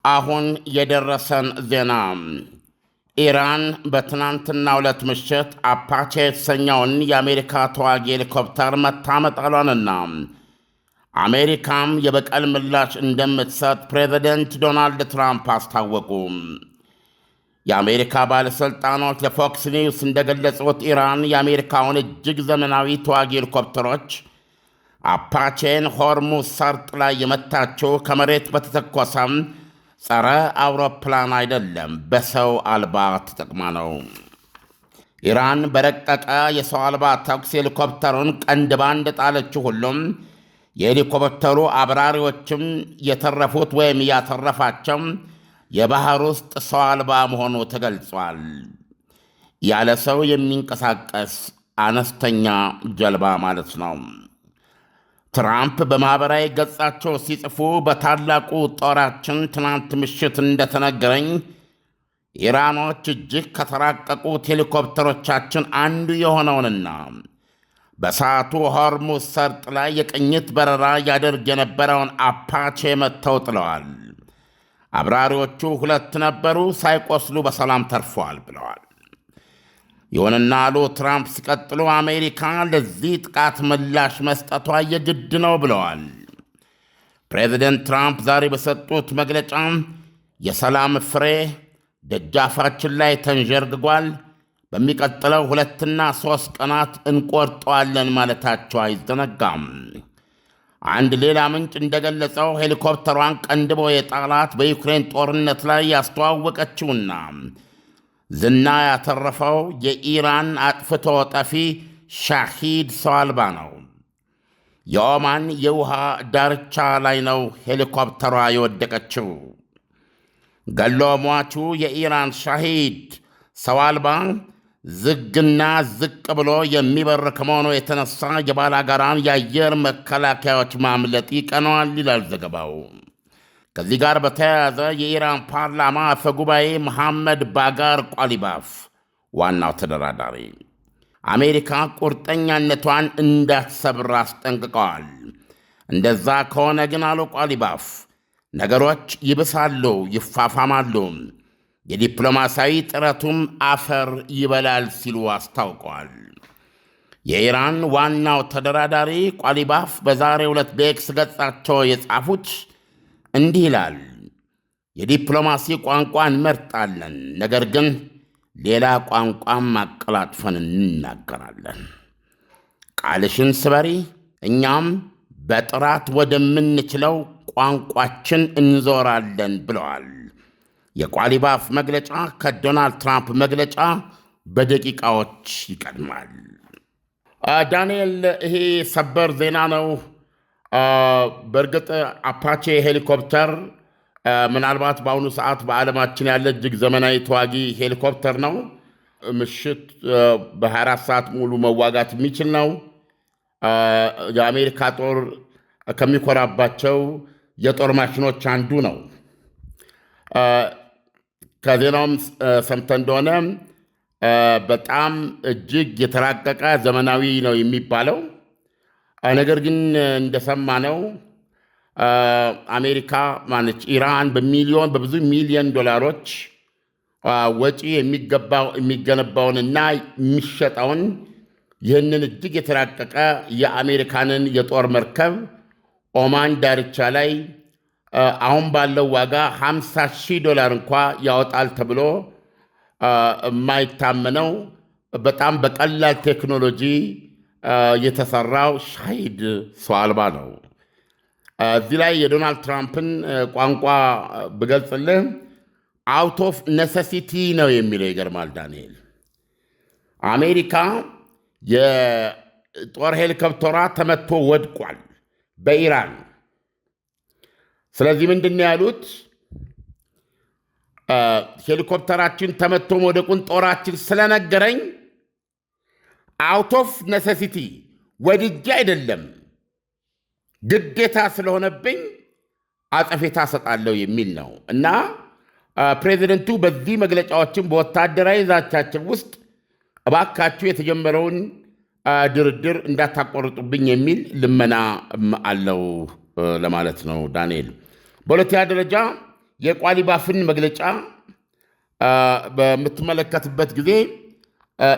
አሁን የደረሰን ዜና ኢራን በትናንትናው ዕለት ምሽት አፓቼ የተሰኘውን የአሜሪካ ተዋጊ ሄሊኮፕተር መታመጣሏንና አሜሪካም የበቀል ምላሽ እንደምትሰጥ ፕሬዚደንት ዶናልድ ትራምፕ አስታወቁ። የአሜሪካ ባለሥልጣኖች ለፎክስ ኒውስ እንደገለጹት ኢራን የአሜሪካውን እጅግ ዘመናዊ ተዋጊ ሄሊኮፕተሮች አፓቼን ሆርሙዝ ሰርጥ ላይ የመታችው ከመሬት በተተኮሰም ጸረ አውሮፕላን አይደለም፣ በሰው አልባ ተጠቅማ ነው። ኢራን በረቀቀ የሰው አልባ ተኩስ ሄሊኮፕተሩን ቀንድባ እንደጣለችው ሁሉም የሄሊኮፕተሩ አብራሪዎችም የተረፉት ወይም ያተረፋቸው የባሕር ውስጥ ሰው አልባ መሆኑ ተገልጿል። ያለ ሰው የሚንቀሳቀስ አነስተኛ ጀልባ ማለት ነው። ትራምፕ በማኅበራዊ ገጻቸው ሲጽፉ በታላቁ ጦራችን ትናንት ምሽት እንደተነገረኝ ኢራኖች እጅግ ከተራቀቁት ሄሊኮፕተሮቻችን አንዱ የሆነውንና በሰዓቱ ሆርሙዝ ሰርጥ ላይ የቅኝት በረራ ያደርግ የነበረውን አፓቼ መትተው ጥለዋል። አብራሪዎቹ 2 ነበሩ፣ ሳይቆስሉ በሰላም ተርፈዋል ብለዋል። ይሁንና አሉ ትራምፕ ሲቀጥሉ አሜሪካ ለዚህ ጥቃት ምላሽ መስጠቷ የግድ ነው ብለዋል። ፕሬዚደንት ትራምፕ ዛሬ በሰጡት መግለጫ የሰላም ፍሬ ደጃፋችን ላይ ተንዠርግጓል፣ በሚቀጥለው 2 እና 3 ቀናት እንቆርጠዋለን ማለታቸው አይዘነጋም። አንድ ሌላ ምንጭ እንደገለጸው ሄሊኮፕተሯን ቀንድቦ የጣላት በዩክሬን ጦርነት ላይ ያስተዋወቀችውና ዝና ያተረፈው የኢራን አጥፍቶ ጠፊ ሻሂድ ሰው አልባ ነው። የኦማን የውሃ ዳርቻ ላይ ነው ሄሊኮፕተሯ የወደቀችው። ገሎ ሟቹ የኢራን ሻሂድ ሰው አልባ ዝግና ዝቅ ብሎ የሚበር ከመሆኑ የተነሳ የባላጋራን የአየር መከላከያዎች ማምለጥ ይቀነዋል ይላል ዘገባው። ከዚህ ጋር በተያያዘ የኢራን ፓርላማ አፈ ጉባኤ መሐመድ ባጋር ቋሊባፍ ዋናው ተደራዳሪ አሜሪካ ቁርጠኛነቷን እንዳትሰብር አስጠንቅቀዋል። እንደዛ ከሆነ ግን አሉ ቋሊባፍ ነገሮች ይብሳሉ፣ ይፋፋማሉ፣ የዲፕሎማሲያዊ ጥረቱም አፈር ይበላል ሲሉ አስታውቀዋል። የኢራን ዋናው ተደራዳሪ ቋሊባፍ በዛሬው ዕለት በኤክስ ገጻቸው የጻፉት እንዲህ ይላል። የዲፕሎማሲ ቋንቋ እንመርጣለን፣ ነገር ግን ሌላ ቋንቋም አቀላጥፈን እንናገራለን። ቃልሽን ስበሪ፣ እኛም በጥራት ወደምንችለው ቋንቋችን እንዞራለን ብለዋል። የቋሊባፍ መግለጫ ከዶናልድ ትራምፕ መግለጫ በደቂቃዎች ይቀድማል። ዳንኤል፣ ይሄ ሰበር ዜና ነው። በእርግጥ አፓቼ ሄሊኮፕተር ምናልባት በአሁኑ ሰዓት በዓለማችን ያለ እጅግ ዘመናዊ ተዋጊ ሄሊኮፕተር ነው። ምሽት በ24 ሰዓት ሙሉ መዋጋት የሚችል ነው። የአሜሪካ ጦር ከሚኮራባቸው የጦር ማሽኖች አንዱ ነው። ከዜናውም ሰምተ እንደሆነ በጣም እጅግ የተራቀቀ ዘመናዊ ነው የሚባለው። ነገር ግን እንደሰማነው አሜሪካ ማነች ኢራን በብዙ ሚሊዮን ዶላሮች ወጪ የሚገነባውንና የሚሸጠውን ይህንን እጅግ የተራቀቀ የአሜሪካንን የጦር መርከብ ኦማን ዳርቻ ላይ አሁን ባለው ዋጋ $50,000 እንኳ ያወጣል ተብሎ የማይታመነው በጣም በቀላል ቴክኖሎጂ የተሰራው ሻሂድ ሰው አልባ ነው። እዚህ ላይ የዶናልድ ትራምፕን ቋንቋ ብገልጽልህ አውት ኦፍ ኔሴሲቲ ነው የሚለው። ይገርማል ዳንኤል። አሜሪካ የጦር ሄሊኮፕተሯ ተመቶ ወድቋል በኢራን። ስለዚህ ምንድን ነው ያሉት? ሄሊኮፕተራችን ተመቶ መውደቁን ጦራችን ስለነገረኝ አውት ኦፍ ኔሴሲቲ ወድጄ አይደለም ግዴታ ስለሆነብኝ አጸፌታ ሰጣለሁ የሚል ነው እና ፕሬዚደንቱ በዚህ መግለጫዎችን በወታደራዊ ዛቻቸው ውስጥ እባካችሁ የተጀመረውን ድርድር እንዳታቆርጡብኝ የሚል ልመና አለው ለማለት ነው ዳንኤል። በሁለተኛ ደረጃ የቋሊባፍን መግለጫ በምትመለከትበት ጊዜ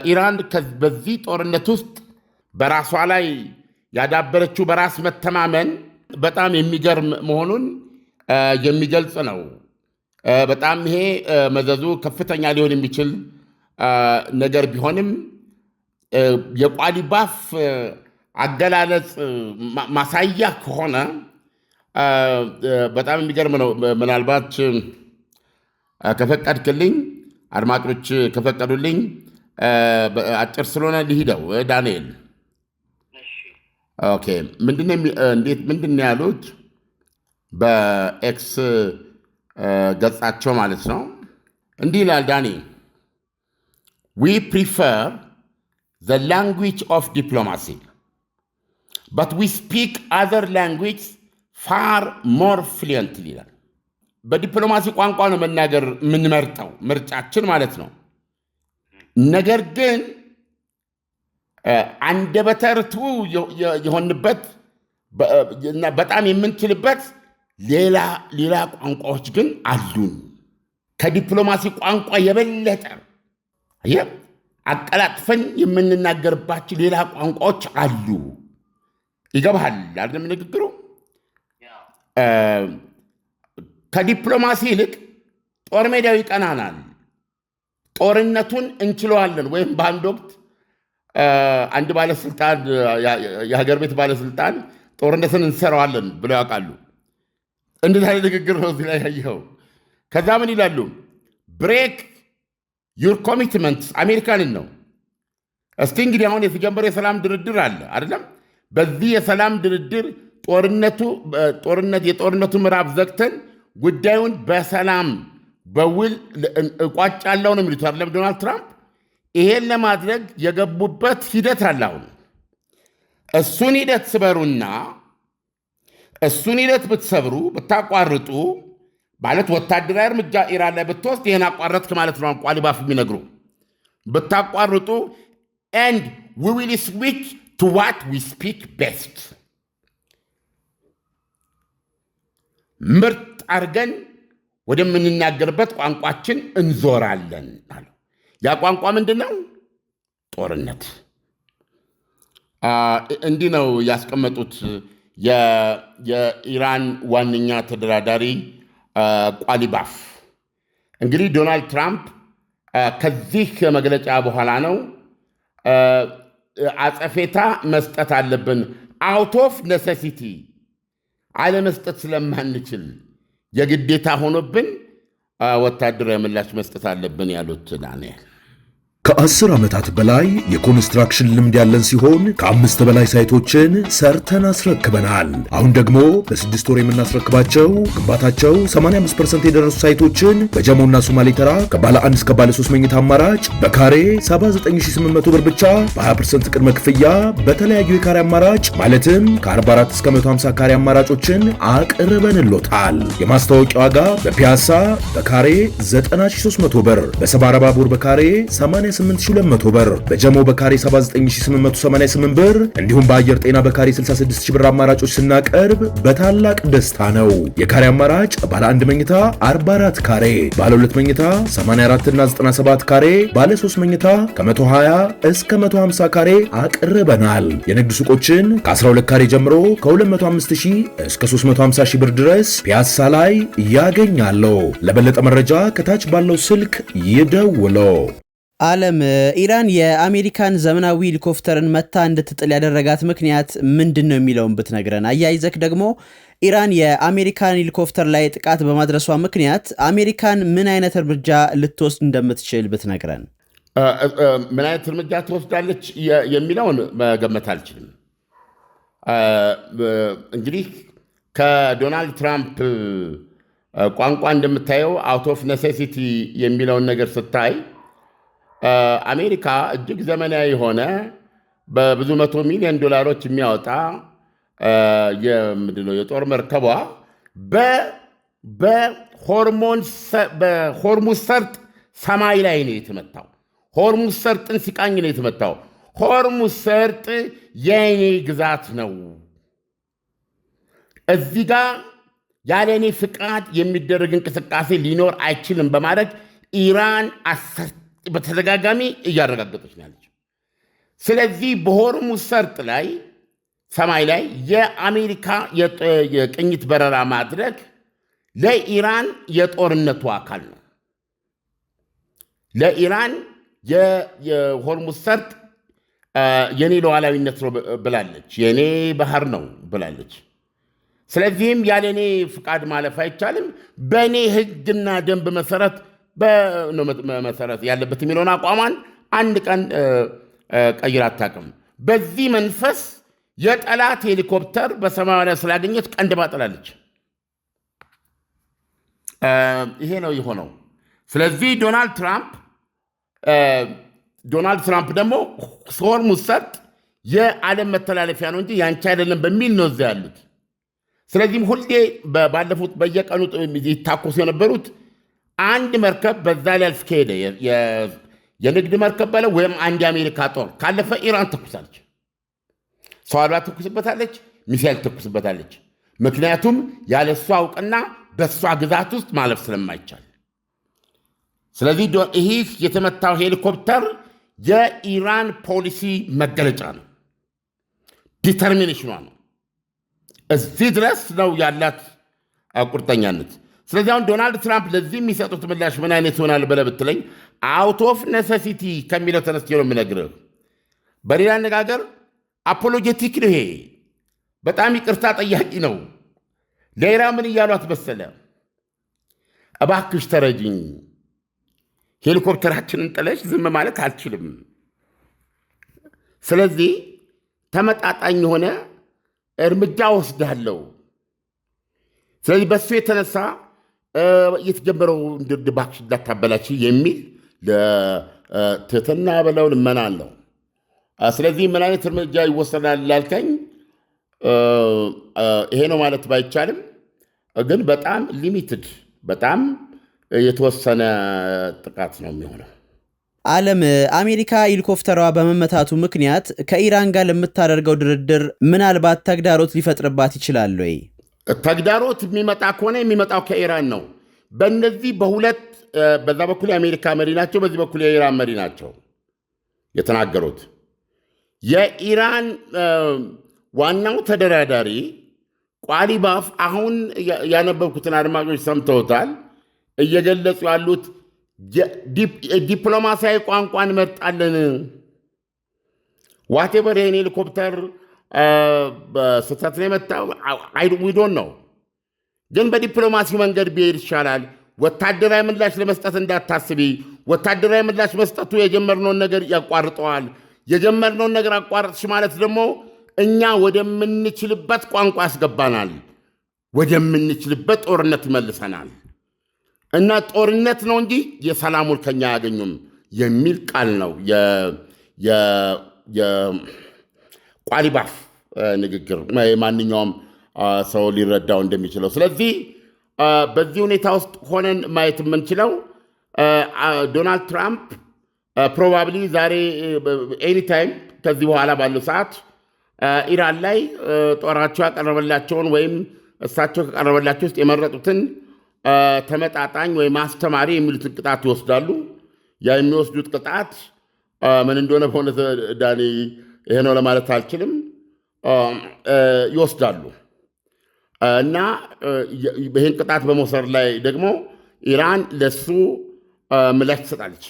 ኢራን በዚህ ጦርነት ውስጥ በራሷ ላይ ያዳበረችው በራስ መተማመን በጣም የሚገርም መሆኑን የሚገልጽ ነው። በጣም ይሄ መዘዙ ከፍተኛ ሊሆን የሚችል ነገር ቢሆንም የቋሊባፍ አገላለጽ ማሳያ ከሆነ በጣም የሚገርም ነው። ምናልባት ከፈቀድክልኝ አድማጮች ከፈቀዱልኝ አጭር ስለሆነ ልሂደው። ዳንኤል ኦኬ፣ ምንድን ነው ያሉት በኤክስ ገጻቸው ማለት ነው። እንዲህ ይላል ዳኒ we prefer the language of diplomacy but we speak other language far more fluently ይላል። በዲፕሎማሲ ቋንቋ ነው መናገር የምንመርጠው ምርጫችን ማለት ነው። ነገር ግን አንደበተ ርቱዕ የሆንበት በጣም የምንችልበት ሌላ ቋንቋዎች ግን አሉን። ከዲፕሎማሲ ቋንቋ የበለጠ አቀላጥፈን የምንናገርባቸው ሌላ ቋንቋዎች አሉ። ይገባሃል አይደለም ንግግሩ? ከዲፕሎማሲ ይልቅ ጦር ሜዳው ይቀናናል። ጦርነቱን እንችለዋለን። ወይም በአንድ ወቅት አንድ ባለስልጣን የሀገር ቤት ባለስልጣን ጦርነትን እንሰራዋለን ብለው ያውቃሉ። እንደዚህ አይነት ንግግር ነው እዚህ ላይ ያየኸው። ከዛ ምን ይላሉ? ብሬክ ዩር ኮሚትመንትስ አሜሪካንን ነው። እስቲ እንግዲህ አሁን የተጀመረው የሰላም ድርድር አለ አይደለም? በዚህ የሰላም ድርድር የጦርነቱ ምዕራፍ ዘግተን ጉዳዩን በሰላም በውል እቋጫለሁ ነው የሚሉት አይደለም ዶናልድ ትራምፕ። ይሄን ለማድረግ የገቡበት ሂደት አለ። አሁን እሱን ሂደት ስበሩና እሱን ሂደት ብትሰብሩ ብታቋርጡ ማለት ወታደራዊ እርምጃ ኢራን ላይ ብትወስድ ይህን አቋረጥክ ማለት ነው። ቋሊባፍ የሚነግሩ ብታቋርጡ and we will switch to what we speak best ምርጥ አድርገን ወደምንናገርበት ቋንቋችን እንዞራለን አሉ። ያ ቋንቋ ምንድን ነው? ጦርነት። እንዲህ ነው ያስቀመጡት የኢራን ዋነኛ ተደራዳሪ ቋሊባፍ። እንግዲህ ዶናልድ ትራምፕ ከዚህ መግለጫ በኋላ ነው አጸፌታ መስጠት አለብን፣ አውት ኦፍ ኔሴሲቲ አለመስጠት ስለማንችል የግዴታ ሆኖብን ወታደራዊ ምላሽ መስጠት አለብን ያሉት ዳንኤል። ከ10 ዓመታት በላይ የኮንስትራክሽን ልምድ ያለን ሲሆን ከ5 በላይ ሳይቶችን ሰርተን አስረክበናል። አሁን ደግሞ በ6 ወር የምናስረክባቸው ግንባታቸው 85% የደረሱ ሳይቶችን በጀሞና ሶማሌ ተራ ከባለ 1 እስከ ባለ 3 መኝታ አማራጭ በካሬ 79800 ብር ብቻ በ20% ቅድመ ክፍያ በተለያዩ የካሬ አማራጭ ማለትም ከ44 እስከ 150 ካሬ አማራጮችን አቅርበንሎታል። የማስታወቂያ ዋጋ በፒያሳ በካሬ 90300 ብር፣ በሰባራ ባቡር በካሬ 88200 ብር፣ በጀሞ በካሬ 79888 ብር እንዲሁም በአየር ጤና በካሬ 66000 ብር አማራጮች ስናቀርብ በታላቅ ደስታ ነው። የካሬ አማራጭ ባለ 1 መኝታ 44 ካሬ፣ ባለ 2 መኝታ 84 እና 97 ካሬ፣ ባለ 3 መኝታ ከ120 እስከ 150 ካሬ አቅርበናል። የንግድ ሱቆችን ከ12 ካሬ ጀምሮ ከ205000 እስከ 350000 ብር ድረስ ፒያሳ ላይ ያገኛሉ። ለበለጠ መረጃ ከታች ባለው ስልክ ይደውሉ። ዓለም ኢራን የአሜሪካን ዘመናዊ ሄሊኮፕተርን መታ እንድትጥል ያደረጋት ምክንያት ምንድን ነው የሚለውን ብትነግረን። አያይዘክ ደግሞ ኢራን የአሜሪካን ሄሊኮፕተር ላይ ጥቃት በማድረሷ ምክንያት አሜሪካን ምን አይነት እርምጃ ልትወስድ እንደምትችል ብትነግረን። ምን አይነት እርምጃ ትወስዳለች የሚለውን መገመት አልችልም። እንግዲህ ከዶናልድ ትራምፕ ቋንቋ እንደምታየው አውት ኦፍ ኔሴሲቲ የሚለውን ነገር ስታይ አሜሪካ እጅግ ዘመናዊ የሆነ በብዙ $100 ሚሊዮን የሚያወጣ የጦር መርከቧ በሆርሙዝ ሰርጥ ሰማይ ላይ ነው የተመታው። ሆርሙዝ ሰርጥን ሲቃኝ ነው የተመታው። ሆርሙዝ ሰርጥ የኔ ግዛት ነው፣ እዚህ ጋር ያለ እኔ ፍቃድ የሚደረግ እንቅስቃሴ ሊኖር አይችልም በማለት ኢራን በተደጋጋሚ እያረጋገጠች ነው ያለችው። ስለዚህ በሆርሙዝ ሰርጥ ላይ ሰማይ ላይ የአሜሪካ የቅኝት በረራ ማድረግ ለኢራን የጦርነቱ አካል ነው። ለኢራን የሆርሙዝ ሰርጥ የኔ ሉዓላዊነት ነው ብላለች፣ የኔ ባህር ነው ብላለች። ስለዚህም ያለ እኔ ፍቃድ ማለፍ አይቻልም፣ በእኔ ሕግና ደንብ መሰረት መሰረት ያለበት የሚለውን አቋሟን አንድ ቀን ቀይራ አታውቅም። በዚህ መንፈስ የጠላት ሄሊኮፕተር በሰማይ ላይ ስላገኘች ቀንድ ባጥላለች። ይሄ ነው የሆነው። ስለዚህ ዶናልድ ትራምፕ ደግሞ ሆርሙዝ ሰርጥ የዓለም መተላለፊያ ነው እንጂ ያንቺ አይደለም በሚል ነው እዛ ያሉት። ስለዚህም ሁሌ ባለፉት በየቀኑ ይታኮሱ የነበሩት አንድ መርከብ በዛ ሊያልፍ ከሄደ የንግድ መርከብ በለ ወይም አንድ የአሜሪካ ጦር ካለፈ ኢራን ተኩሳለች፣ ሰው አልባ ተኩስበታለች፣ ሚሳይል ተኩስበታለች። ምክንያቱም ያለ እሷ እውቅና በእሷ ግዛት ውስጥ ማለፍ ስለማይቻል። ስለዚህ ይህ የተመታው ሄሊኮፕተር የኢራን ፖሊሲ መገለጫ ነው፣ ዲተርሚኔሽኗ ነው። እዚህ ድረስ ነው ያላት ቁርጠኛነት። ስለዚህ አሁን ዶናልድ ትራምፕ ለዚህ የሚሰጡት ምላሽ ምን አይነት ይሆናል ብለህ ብትለኝ አውት ኦፍ ነሰሲቲ ከሚለው ተነስቼ ነው የምነግርህ። በሌላ አነጋገር አፖሎጀቲክ ነው። ይሄ በጣም ይቅርታ ጠያቂ ነው። ለኢራን ምን እያሏት መሰለ? እባክሽ ተረጅኝ፣ ሄሊኮፕተራችንን ጥለሽ ዝም ማለት አልችልም። ስለዚህ ተመጣጣኝ የሆነ እርምጃ ወስዳለሁ። ስለዚህ በሱ የተነሳ የተጀመረው ድርድር እባክሽ እንዳታበላች የሚል ለትህትና በለው ልመና አለው። ስለዚህ ምን አይነት እርምጃ ይወሰዳል ላልከኝ ይሄ ነው ማለት ባይቻልም ግን በጣም ሊሚትድ በጣም የተወሰነ ጥቃት ነው የሚሆነው። ዓለም አሜሪካ ሄሊኮፕተሯ በመመታቱ ምክንያት ከኢራን ጋር ለምታደርገው ድርድር ምናልባት ተግዳሮት ሊፈጥርባት ይችላል ወይ? ተግዳሮት የሚመጣ ከሆነ የሚመጣው ከኢራን ነው። በእነዚህ በሁለት በዛ በኩል የአሜሪካ መሪ ናቸው፣ በዚህ በኩል የኢራን መሪ ናቸው የተናገሩት። የኢራን ዋናው ተደራዳሪ ቋሊባፍ አሁን ያነበብኩትን አድማጮች ሰምተውታል። እየገለጹ ያሉት ዲፕሎማሲያዊ ቋንቋ እንመርጣለን፣ ዋቴቨር ይህን ሄሊኮፕተር ስህተት ነው የመታው ዊዶን ነው፣ ግን በዲፕሎማሲው መንገድ ቢሄድ ይሻላል። ወታደራዊ ምላሽ ለመስጠት እንዳታስቢ፣ ወታደራዊ ምላሽ መስጠቱ የጀመርነውን ነገር ያቋርጠዋል። የጀመርነውን ነገር አቋርጥሽ ማለት ደግሞ እኛ ወደምንችልበት ቋንቋ ያስገባናል፣ ወደምንችልበት ጦርነት ይመልሰናል እና ጦርነት ነው እንጂ የሰላሙን ከኛ አያገኙም የሚል ቃል ነው የቋሊባፍ ንግግር ማንኛውም ሰው ሊረዳው እንደሚችለው። ስለዚህ በዚህ ሁኔታ ውስጥ ሆነን ማየት የምንችለው ዶናልድ ትራምፕ ፕሮባብሊ ዛሬ ኤኒታይም ከዚህ በኋላ ባለው ሰዓት ኢራን ላይ ጦራቸው ያቀረበላቸውን ወይም እሳቸው ከቀረበላቸው ውስጥ የመረጡትን ተመጣጣኝ ወይም አስተማሪ የሚሉትን ቅጣት ይወስዳሉ። ያ የሚወስዱት ቅጣት ምን እንደሆነ በእውነት ዳኒ ይሄ ነው ለማለት አልችልም፣ ይወስዳሉ እና ይህን ቅጣት በመውሰድ ላይ ደግሞ ኢራን ለሱ ምላሽ ትሰጣለች።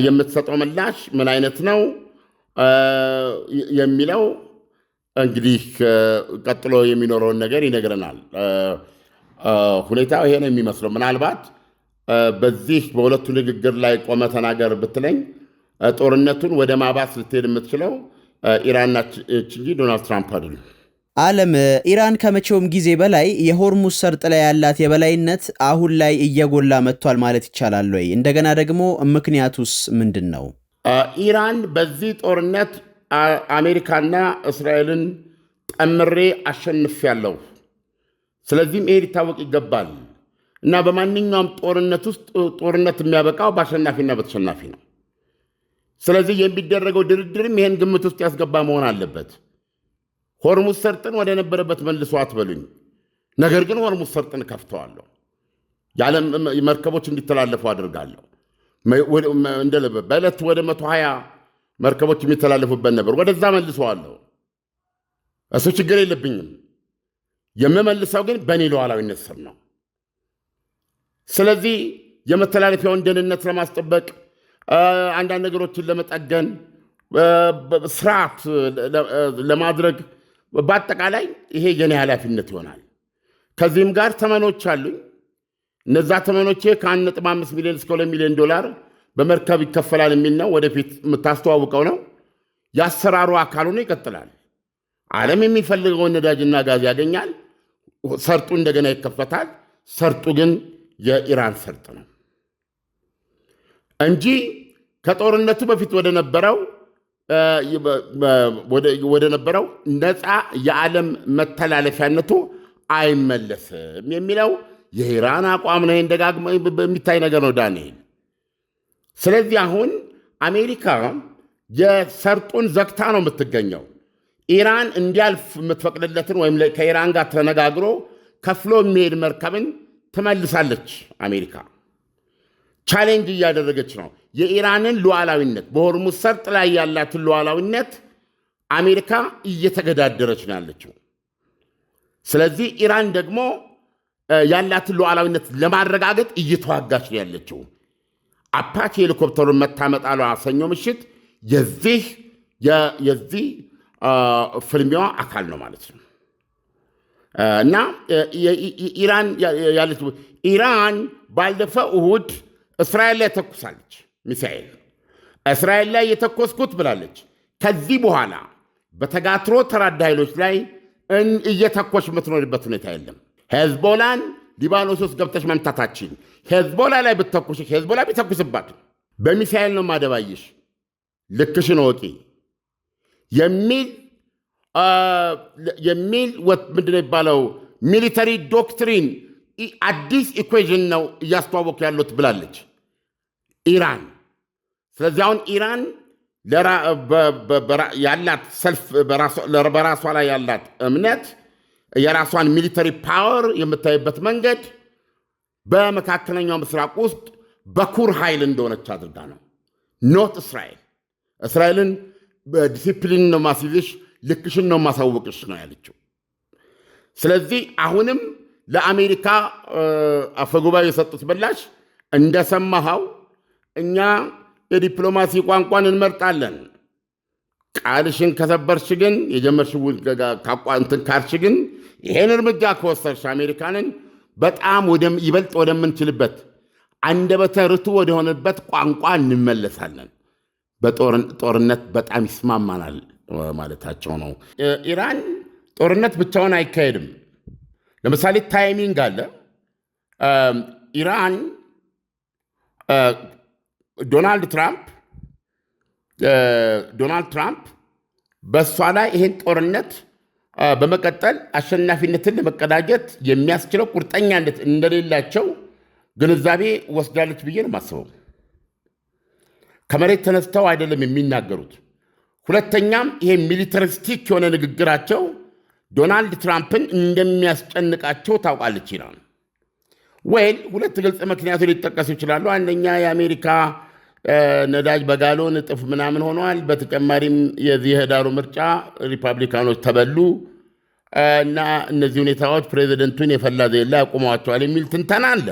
የምትሰጠው ምላሽ ምን አይነት ነው የሚለው እንግዲህ ቀጥሎ የሚኖረውን ነገር ይነግረናል። ሁኔታው ይሄ ነው የሚመስለው። ምናልባት በዚህ በሁለቱ ንግግር ላይ ቆመ ተናገር ብትለኝ ጦርነቱን ወደ ማባስ ልትሄድ የምትችለው ኢራን ናች እንጂ ዶናልድ ትራምፕ አይደሉም። ዓለም ኢራን ከመቼውም ጊዜ በላይ የሆርሙዝ ሰርጥ ላይ ያላት የበላይነት አሁን ላይ እየጎላ መጥቷል ማለት ይቻላል ወይ? እንደገና ደግሞ ምክንያቱስ ምንድን ነው? ኢራን በዚህ ጦርነት አሜሪካና እስራኤልን ጠምሬ አሸንፊያለሁ፣ ስለዚህም ይሄ ሊታወቅ ይገባል እና በማንኛውም ጦርነት ውስጥ ጦርነት የሚያበቃው በአሸናፊና በተሸናፊ ነው። ስለዚህ የሚደረገው ድርድርም ይህን ግምት ውስጥ ያስገባ መሆን አለበት። ሆርሙዝ ሰርጥን ወደ ነበረበት መልሶ አትበሉኝ። ነገር ግን ሆርሙዝ ሰርጥን ከፍተዋለሁ፣ የዓለም መርከቦች እንዲተላለፉ አድርጋለሁ። በዕለት ወደ 120 መርከቦች የሚተላለፉበት ነበር። ወደዛ መልሰዋለሁ። እሱ ችግር የለብኝም። የምመልሰው ግን በእኔ ሉዓላዊነት ስር ነው። ስለዚህ የመተላለፊያውን ደህንነት ለማስጠበቅ አንዳንድ ነገሮችን ለመጠገን ስርዓት ለማድረግ በአጠቃላይ ይሄ የኔ ኃላፊነት ይሆናል። ከዚህም ጋር ተመኖች አሉኝ። እነዛ ተመኖቼ ከ1.5 ሚሊዮን እስከ $2 ሚሊዮን በመርከብ ይከፈላል የሚል ነው። ወደፊት የምታስተዋውቀው ነው። የአሰራሩ አካል ሆኖ ይቀጥላል። ዓለም የሚፈልገውን ነዳጅና ጋዝ ያገኛል። ሰርጡ እንደገና ይከፈታል። ሰርጡ ግን የኢራን ሰርጥ ነው እንጂ ከጦርነቱ በፊት ወደ ነበረው ነፃ የዓለም መተላለፊያነቱ አይመለስም የሚለው የኢራን አቋም ነው። ደጋግሞ የሚታይ ነገር ነው ዳንኤል። ስለዚህ አሁን አሜሪካ የሰርጡን ዘግታ ነው የምትገኘው። ኢራን እንዲያልፍ የምትፈቅድለትን ወይም ከኢራን ጋር ተነጋግሮ ከፍሎ የሚሄድ መርከብን ትመልሳለች። አሜሪካ ቻሌንጅ እያደረገች ነው። የኢራንን ሉዓላዊነት በሆርሙዝ ሰርጥ ላይ ያላትን ሉዓላዊነት አሜሪካ እየተገዳደረች ነው ያለችው። ስለዚህ ኢራን ደግሞ ያላትን ሉዓላዊነት ለማረጋገጥ እየተዋጋች ነው ያለችው። አፓቼ ሄሊኮፕተሩን መታመጣሏ ሰኞ ምሽት የዚህ ፍልሚያዋ አካል ነው ማለት ነው። እና ኢራን ባለፈው እሁድ እስራኤል ላይ ተኩሳለች። ሚሳኤል እስራኤል ላይ የተኮስኩት ብላለች። ከዚህ በኋላ በተጋትሮ ተራዳ ኃይሎች ላይ እየተኮሽ የምትኖርበት ሁኔታ የለም። ሄዝቦላን ሊባኖስ ውስጥ ገብተሽ መምታታችን ሄዝቦላ ላይ ብትተኩሽ ሄዝቦላ ቢተኩስባት በሚሳኤል ነው ማደባይሽ፣ ልክሽን ወቂ የሚል ምንድነው የሚባለው ሚሊተሪ ዶክትሪን አዲስ ኢኩዌዥን ነው እያስተዋወቁ ያሉት ብላለች ኢራን። ስለዚህ አሁን ኢራን ያላት ሰልፍ በራሷ ላይ ያላት እምነት የራሷን ሚሊተሪ ፓወር የምታይበት መንገድ በመካከለኛው ምስራቅ ውስጥ በኩር ኃይል እንደሆነች አድርጋ ነው። ኖት እስራኤልን በዲሲፕሊን ነው ማስይዝሽ፣ ልክሽን ነው ማሳወቅሽ ነው ያለችው። ስለዚህ አሁንም ለአሜሪካ አፈጉባኤ የሰጡት ምላሽ እንደሰማኸው እኛ የዲፕሎማሲ ቋንቋን እንመርጣለን፣ ቃልሽን ከሰበርሽ ግን የጀመርሽውን እንትን ካልሽ ግን ይሄን እርምጃ ከወሰድሽ አሜሪካንን በጣም ይበልጥ ወደምንችልበት አንደበተ ርቱዕ ወደሆነበት ቋንቋ እንመለሳለን፣ በጦርነት በጣም ይስማማናል ማለታቸው ነው። ኢራን ጦርነት ብቻውን አይካሄድም። ለምሳሌ ታይሚንግ አለ። ኢራን ዶናልድ ትራምፕ በእሷ ላይ ይህን ጦርነት በመቀጠል አሸናፊነትን ለመቀዳጀት የሚያስችለው ቁርጠኛነት እንደሌላቸው ግንዛቤ ወስዳለች ብዬ ነው የማስበው። ከመሬት ተነስተው አይደለም የሚናገሩት። ሁለተኛም ይሄ ሚሊተሪስቲክ የሆነ ንግግራቸው ዶናልድ ትራምፕን እንደሚያስጨንቃቸው ታውቃለች ኢራን። ወይም ሁለት ግልጽ ምክንያቶች ሊጠቀሱ ይችላሉ። አንደኛ የአሜሪካ ነዳጅ በጋሎን እጥፍ ምናምን ሆኗል። በተጨማሪም የዚህ የህዳሩ ምርጫ ሪፐብሊካኖች ተበሉ እና እነዚህ ሁኔታዎች ፕሬዚደንቱን የፈላ ዘይላ ያቆመዋቸዋል የሚል ትንተና አለ።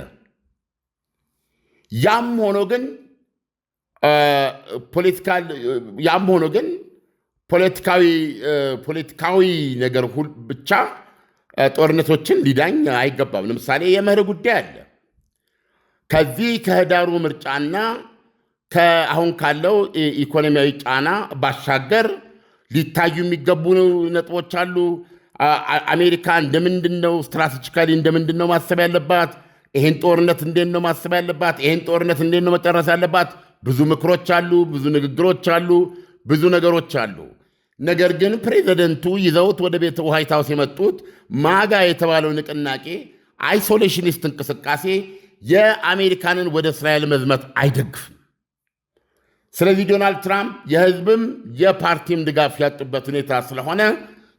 ያም ሆኖ ግን ፖለቲካዊ ነገር ብቻ ጦርነቶችን ሊዳኝ አይገባም። ለምሳሌ የመርህ ጉዳይ አለ። ከዚህ ከህዳሩ ምርጫና አሁን ካለው ኢኮኖሚያዊ ጫና ባሻገር ሊታዩ የሚገቡ ነጥቦች አሉ። አሜሪካ እንደምንድነው ስትራቴጂካሊ እንደምንድነው ማሰብ ያለባት? ይሄን ጦርነት እንዴት ነው ማሰብ ያለባት? ይሄን ጦርነት እንዴት ነው መጨረስ ያለባት? ብዙ ምክሮች አሉ፣ ብዙ ንግግሮች አሉ፣ ብዙ ነገሮች አሉ። ነገር ግን ፕሬዚደንቱ ይዘውት ወደ ቤተ ዋይት ሃውስ የመጡት ማጋ የተባለው ንቅናቄ አይሶሌሽኒስት እንቅስቃሴ የአሜሪካንን ወደ እስራኤል መዝመት አይደግፍም። ስለዚህ ዶናልድ ትራምፕ የህዝብም የፓርቲም ድጋፍ ያጡበት ሁኔታ ስለሆነ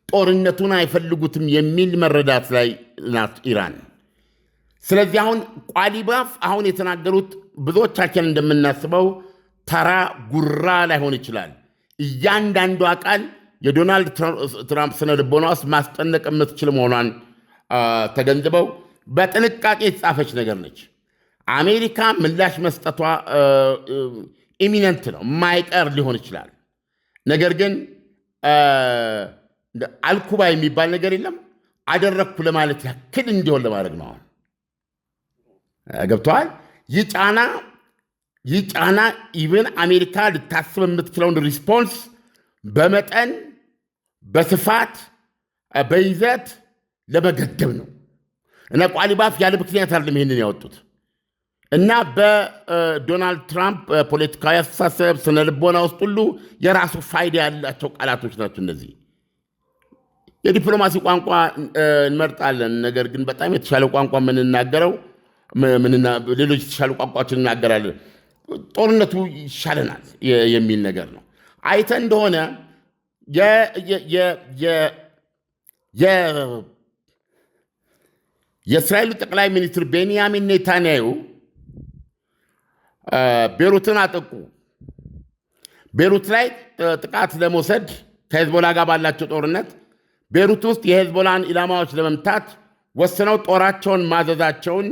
ጦርነቱን አይፈልጉትም የሚል መረዳት ላይ ናት ኢራን። ስለዚህ አሁን ቋሊባፍ አሁን የተናገሩት ብዙዎቻችን እንደምናስበው ተራ ጉራ ላይሆን ይችላል። እያንዳንዷ ቃል የዶናልድ ትራምፕ ስነ ልቦና ውስጥ ማስጠነቅ የምትችል መሆኗን ተገንዝበው በጥንቃቄ የተጻፈች ነገር ነች። አሜሪካ ምላሽ መስጠቷ ኢሚነንት ነው፣ የማይቀር ሊሆን ይችላል። ነገር ግን አልኩባ የሚባል ነገር የለም። አደረግኩ ለማለት ያክል እንዲሆን ለማድረግ ነው። ገብተዋል። ይህ ጫና ኢቨን አሜሪካ ልታስብ የምትችለውን ሪስፖንስ በመጠን በስፋት በይዘት ለመገደብ ነው እና ቋሊባፍ ያለ ምክንያት አይደለም ይህንን ያወጡት እና በዶናልድ ትራምፕ ፖለቲካዊ አስተሳሰብ ስነ ልቦና ውስጥ ሁሉ የራሱ ፋይዳ ያላቸው ቃላቶች ናቸው እነዚህ። የዲፕሎማሲ ቋንቋ እንመርጣለን፣ ነገር ግን በጣም የተሻለ ቋንቋ የምንናገረው ሌሎች የተሻሉ ቋንቋዎችን እናገራለን፣ ጦርነቱ ይሻለናል የሚል ነገር ነው። አይተ እንደሆነ የእስራኤሉ ጠቅላይ ሚኒስትር ቤንያሚን ኔታንያሁ ቤሩትን አጠቁ። ቤሩት ላይ ጥቃት ለመውሰድ ከሄዝቦላ ጋር ባላቸው ጦርነት ቤሩት ውስጥ የሄዝቦላን ኢላማዎች ለመምታት ወስነው ጦራቸውን ማዘዛቸውን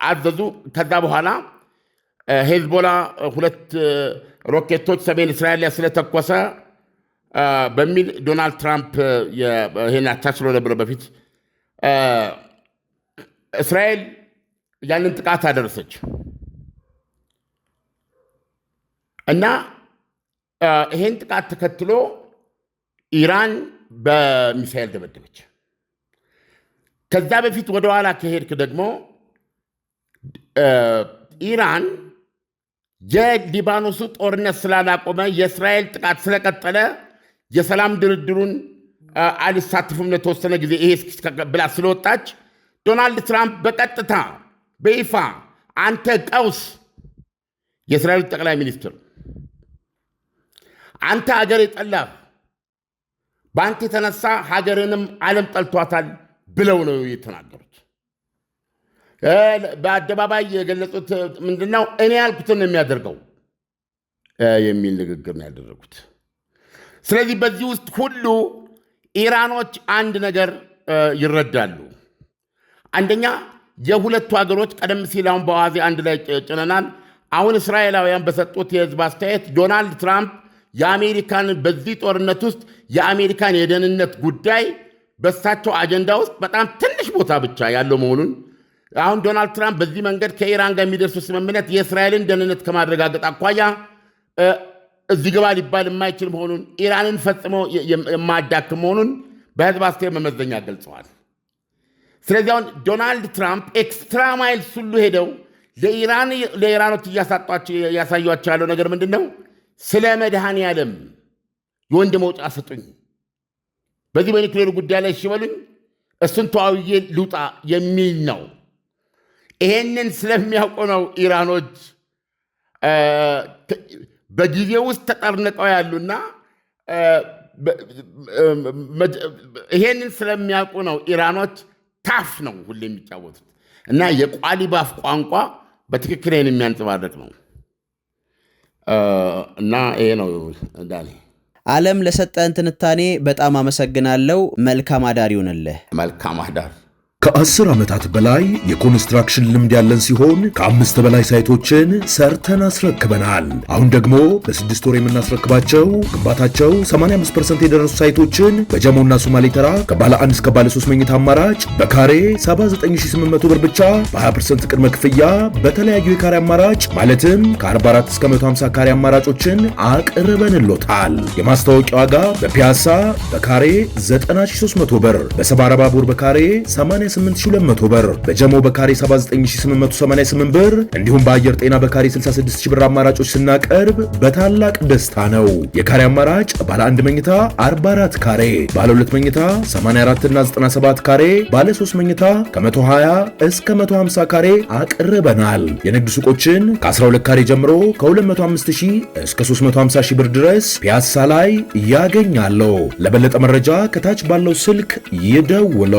አዘዙ። ከዛ በኋላ ሄዝቦላ 2 ሮኬቶች ሰሜን እስራኤል ላይ ስለተኮሰ በሚል ዶናልድ ትራምፕ ይህን አቻችሎ ነበር በፊት። እስራኤል ያንን ጥቃት አደረሰች እና ይህን ጥቃት ተከትሎ ኢራን በሚሳኤል ደበደበች። ከዛ በፊት ወደ ኋላ ከሄድክ ደግሞ ኢራን የሊባኖሱ ጦርነት ስላላቆመ የእስራኤል ጥቃት ስለቀጠለ የሰላም ድርድሩን አልሳትፍም ለተወሰነ ጊዜ ይሄ ብላ ስለወጣች ዶናልድ ትራምፕ በቀጥታ በይፋ አንተ ቀውስ፣ የእስራኤል ጠቅላይ ሚኒስትር አንተ ሀገር የጠላህ በአንተ የተነሳ ሀገርንም ዓለም ጠልቷታል ብለው ነው የተናገሩት። በአደባባይ የገለጹት ምንድነው? እኔ ያልኩትን ነው የሚያደርገው የሚል ንግግር ነው ያደረጉት። ስለዚህ በዚህ ውስጥ ሁሉ ኢራኖች አንድ ነገር ይረዳሉ። አንደኛ የሁለቱ ሀገሮች ቀደም ሲል አሁን በዋዜ አንድ ላይ ጭነናል። አሁን እስራኤላውያን በሰጡት የህዝብ አስተያየት ዶናልድ ትራምፕ የአሜሪካን በዚህ ጦርነት ውስጥ የአሜሪካን የደህንነት ጉዳይ በሳቸው አጀንዳ ውስጥ በጣም ትንሽ ቦታ ብቻ ያለው መሆኑን አሁን ዶናልድ ትራምፕ በዚህ መንገድ ከኢራን ጋር የሚደርሱ ስምምነት የእስራኤልን ደህንነት ከማረጋገጥ አኳያ እዚህ ግባ ሊባል የማይችል መሆኑን ኢራንን ፈጽሞ የማያዳክም መሆኑን በህዝብ አስተያየት መመዘኛ ገልጸዋል። ስለዚህ አሁን ዶናልድ ትራምፕ ኤክስትራ ማይልስ ሁሉ ሄደው ለኢራኖች እያሳዩቸው ያለው ነገር ምንድን ነው? ስለ መድኃኔ ዓለም የወንድ መውጫ ስጡኝ፣ በዚህ በኒውክሌሩ ጉዳይ ላይ ሽበሉኝ፣ እሱን ተዋውዬ ልውጣ የሚል ነው። ይሄንን ስለሚያውቁ ነው ኢራኖች በጊዜ ውስጥ ተጠርንቀው ያሉና ይሄንን ስለሚያውቁ ነው ኢራኖች ታፍ ነው ሁሌ የሚጫወቱት እና የቋሊባፍ ቋንቋ በትክክል ይህን የሚያንጸባርቅ ነው እና ይሄ ነው ዳኒ። ዓለም ለሰጠን ትንታኔ በጣም አመሰግናለሁ። መልካም አዳር ይሁንልህ። መልካም አዳር። ከ10 ዓመታት በላይ የኮንስትራክሽን ልምድ ያለን ሲሆን ከ5 በላይ ሳይቶችን ሰርተን አስረክበናል። አሁን ደግሞ በ6 ወር የምናስረክባቸው ግንባታቸው 85% የደረሱ ሳይቶችን በጀሞና ሶማሌ ተራ ከባለ 1 እስከ ባለ 3 መኝታ አማራጭ በካሬ 79800 ብር ብቻ በ20% ቅድመ ክፍያ በተለያዩ የካሬ አማራጭ ማለትም ከ44 እስከ 150 ካሬ አማራጮችን አቅርበንሎታል። የማስታወቂያ ዋጋ በፒያሳ በካሬ 90300 ብር፣ በሰባራ ባቡር በካሬ 80 88200 ብር፣ በጀሞ በካሬ 79888 ብር እንዲሁም በአየር ጤና በካሬ 66000 ብር አማራጮች ስናቀርብ በታላቅ ደስታ ነው። የካሬ አማራጭ ባለ 1 መኝታ 44 ካሬ፣ ባለ 2 መኝታ 84 እና 97 ካሬ፣ ባለ 3 መኝታ ከ120 እስከ 150 ካሬ አቅርበናል። የንግድ ሱቆችን ከ12 ካሬ ጀምሮ ከ205000 እስከ 350000 ብር ድረስ ፒያሳ ላይ ያገኛሉ። ለበለጠ መረጃ ከታች ባለው ስልክ ይደውሉ።